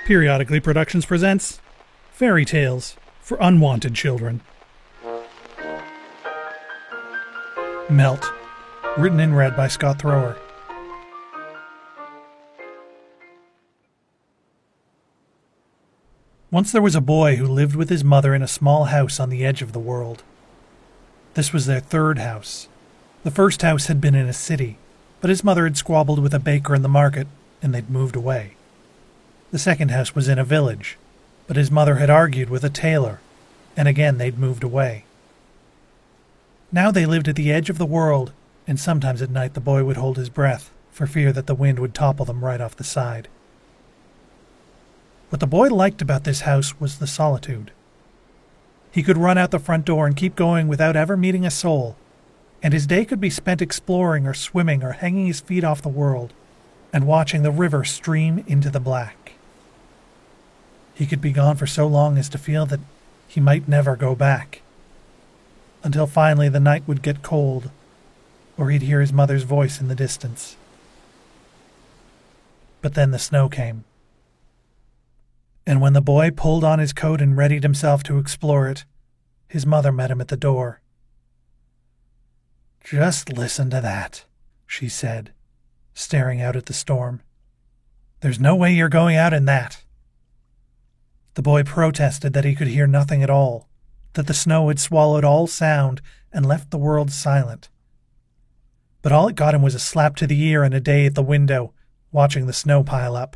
Periodically Productions presents Fairy Tales for Unwanted Children. Melt, written and read by Scott Thrower. Once there was a boy who lived with his mother in a small house on the edge of the world. This was their third house. The first house had been in a city, but his mother had squabbled with a baker in the market, and they'd moved away. The second house was in a village, but his mother had argued with a tailor, and again they'd moved away. Now they lived at the edge of the world, and sometimes at night the boy would hold his breath for fear that the wind would topple them right off the side. What the boy liked about this house was the solitude. He could run out the front door and keep going without ever meeting a soul, and his day could be spent exploring or swimming or hanging his feet off the world and watching the river stream into the black. He could be gone for so long as to feel that he might never go back, until finally the night would get cold, or he'd hear his mother's voice in the distance. But then the snow came. And when the boy pulled on his coat and readied himself to explore it, his mother met him at the door. "Just listen to that," she said, staring out at the storm. "There's no way you're going out in that." The boy protested that he could hear nothing at all, that the snow had swallowed all sound and left the world silent. But all it got him was a slap to the ear and a day at the window, watching the snow pile up.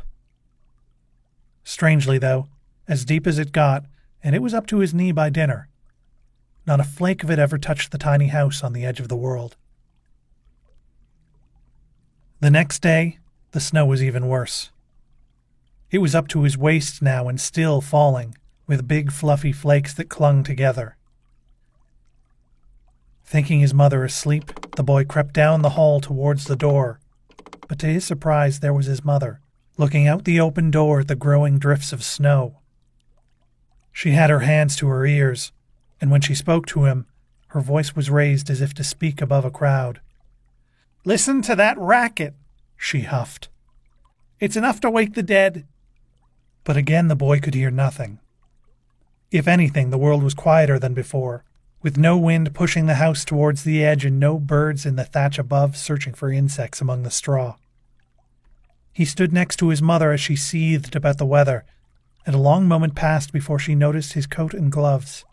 Strangely, though, as deep as it got, and it was up to his knee by dinner, not a flake of it ever touched the tiny house on the edge of the world. The next day, the snow was even worse. It was up to his waist now and still falling, with big fluffy flakes that clung together. Thinking his mother asleep, the boy crept down the hall towards the door, but to his surprise there was his mother, looking out the open door at the growing drifts of snow. She had her hands to her ears, and when she spoke to him, her voice was raised as if to speak above a crowd. "Listen to that racket," she huffed. "It's enough to wake the dead." But again the boy could hear nothing. If anything, the world was quieter than before, with no wind pushing the house towards the edge and no birds in the thatch above searching for insects among the straw. He stood next to his mother as she seethed about the weather, and a long moment passed before she noticed his coat and gloves.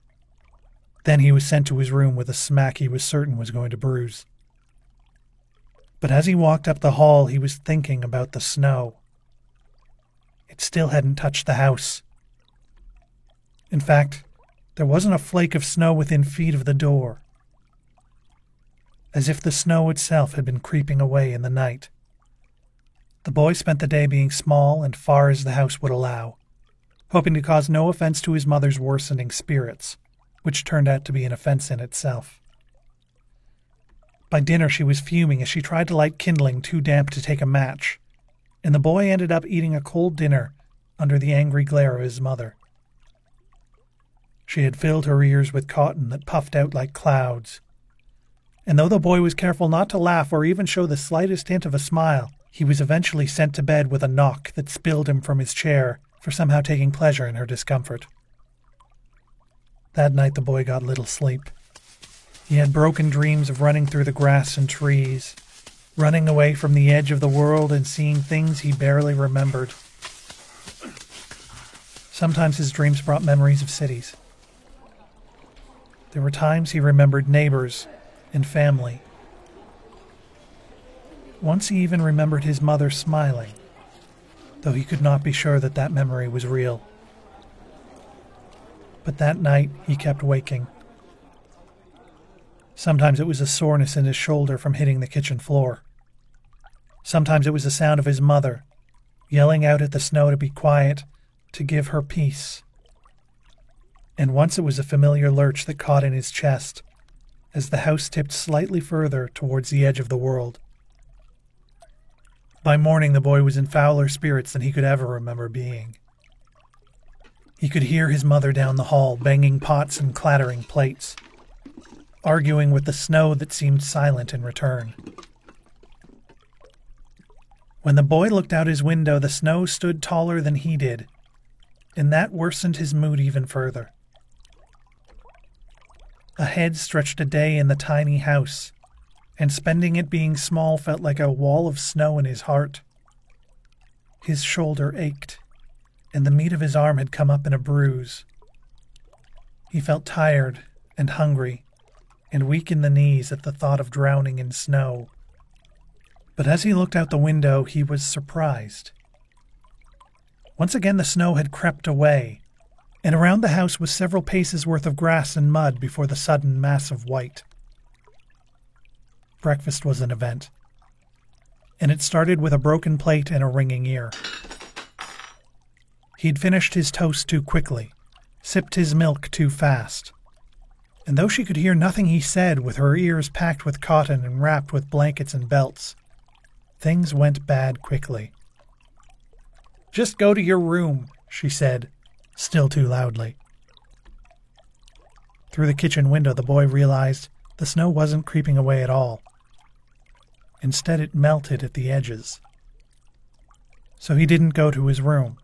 Then he was sent to his room with a smack he was certain was going to bruise. But as he walked up the hall, he was thinking about the snow. It still hadn't touched the house. In fact, there wasn't a flake of snow within feet of the door, as if the snow itself had been creeping away in the night. The boy spent the day being small and far as the house would allow, hoping to cause no offense to his mother's worsening spirits, which turned out to be an offense in itself. By dinner she was fuming as she tried to light kindling too damp to take a match, and the boy ended up eating a cold dinner under the angry glare of his mother. She had filled her ears with cotton that puffed out like clouds, and though the boy was careful not to laugh or even show the slightest hint of a smile, he was eventually sent to bed with a knock that spilled him from his chair for somehow taking pleasure in her discomfort. That night the boy got little sleep. He had broken dreams of running through the grass and trees, running away from the edge of the world and seeing things he barely remembered. Sometimes his dreams brought memories of cities. There were times he remembered neighbors and family. Once he even remembered his mother smiling, though he could not be sure that that memory was real. But that night he kept waking. Sometimes it was a soreness in his shoulder from hitting the kitchen floor. Sometimes it was the sound of his mother, yelling out at the snow to be quiet, to give her peace. And once it was a familiar lurch that caught in his chest, as the house tipped slightly further towards the edge of the world. By morning the boy was in fouler spirits than he could ever remember being. He could hear his mother down the hall, banging pots and clattering plates, arguing with the snow that seemed silent in return. When the boy looked out his window, the snow stood taller than he did, and that worsened his mood even further. Ahead stretched a day in the tiny house, and spending it being small felt like a wall of snow in his heart. His shoulder ached, and the meat of his arm had come up in a bruise. He felt tired and hungry, and weak in the knees at the thought of drowning in snow. But as he looked out the window, he was surprised. Once again the snow had crept away, and around the house was several paces worth of grass and mud before the sudden mass of white. Breakfast was an event, and it started with a broken plate and a ringing ear. He'd finished his toast too quickly, sipped his milk too fast, and though she could hear nothing he said with her ears packed with cotton and wrapped with blankets and belts, things went bad quickly. "Just go to your room," she said, still too loudly. Through the kitchen window, the boy realized the snow wasn't creeping away at all. Instead, it melted at the edges. So he didn't go to his room.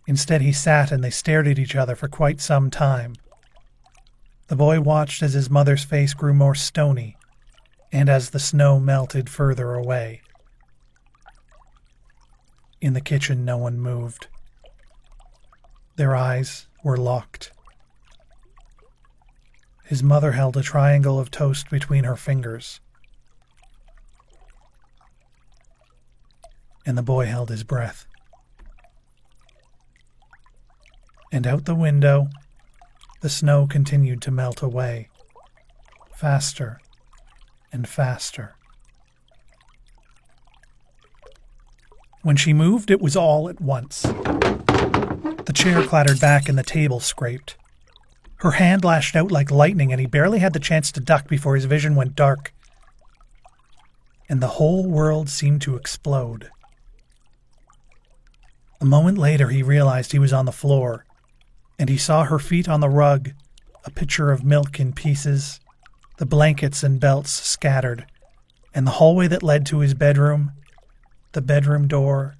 Instead, he sat and they stared at each other for quite some time. The boy watched as his mother's face grew more stony, and as the snow melted further away. In the kitchen, no one moved. Their eyes were locked. His mother held a triangle of toast between her fingers, and the boy held his breath. And out the window, the snow continued to melt away, faster and faster. When she moved, it was all at once. The chair clattered back and the table scraped. Her hand lashed out like lightning, and he barely had the chance to duck before his vision went dark, and the whole world seemed to explode. A moment later, he realized he was on the floor, and he saw her feet on the rug, a pitcher of milk in pieces, the blankets and belts scattered, and the hallway that led to his bedroom, the bedroom door,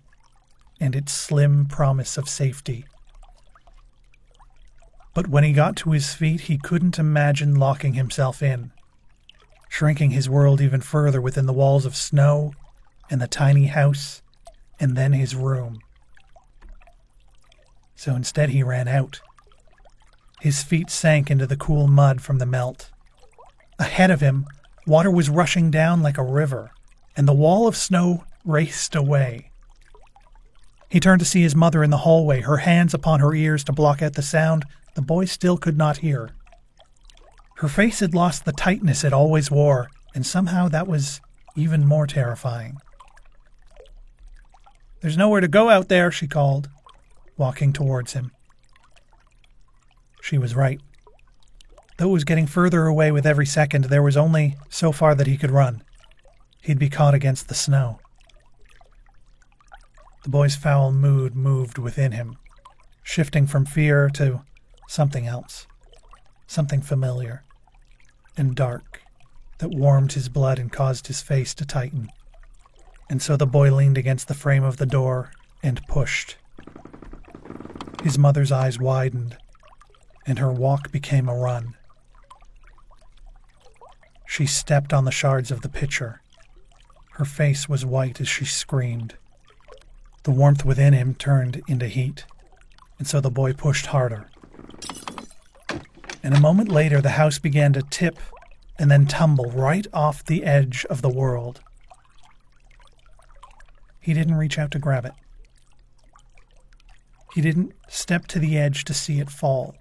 and its slim promise of safety. But when he got to his feet, he couldn't imagine locking himself in, shrinking his world even further within the walls of snow and the tiny house, and then his room. So instead he ran out. His feet sank into the cool mud from the melt. Ahead of him, water was rushing down like a river, and the wall of snow raced away. He turned to see his mother in the hallway, her hands upon her ears to block out the sound the boy still could not hear. Her face had lost the tightness it always wore, and somehow that was even more terrifying. "There's nowhere to go out there," she called, walking towards him. She was right. Though it was getting further away with every second, there was only so far that he could run. He'd be caught against the snow. The boy's foul mood moved within him, shifting from fear to something else, something familiar and dark that warmed his blood and caused his face to tighten. And so the boy leaned against the frame of the door and pushed. His mother's eyes widened, and her walk became a run. She stepped on the shards of the pitcher. Her face was white as she screamed. The warmth within him turned into heat, and so the boy pushed harder. And a moment later, the house began to tip and then tumble right off the edge of the world. He didn't reach out to grab it. He didn't step to the edge to see it fall.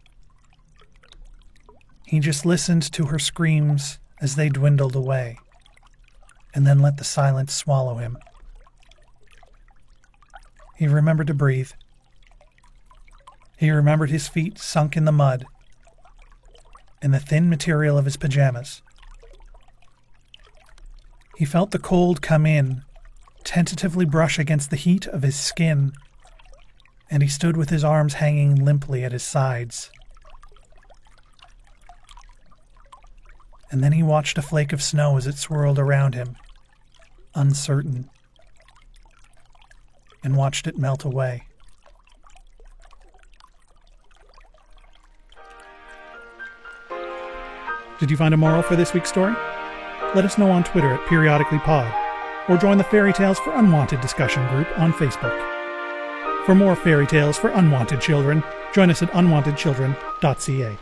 He just listened to her screams as they dwindled away, and then let the silence swallow him. He remembered to breathe. He remembered his feet sunk in the mud and the thin material of his pajamas. He felt the cold come in, tentatively brush against the heat of his skin, and he stood with his arms hanging limply at his sides. And then he watched a flake of snow as it swirled around him, uncertain, and watched it melt away. Did you find a moral for this week's story? Let us know on Twitter at periodicallypod, or join the Fairy Tales for Unwanted discussion group on Facebook. For more fairy tales for unwanted children, join us at unwantedchildren.ca.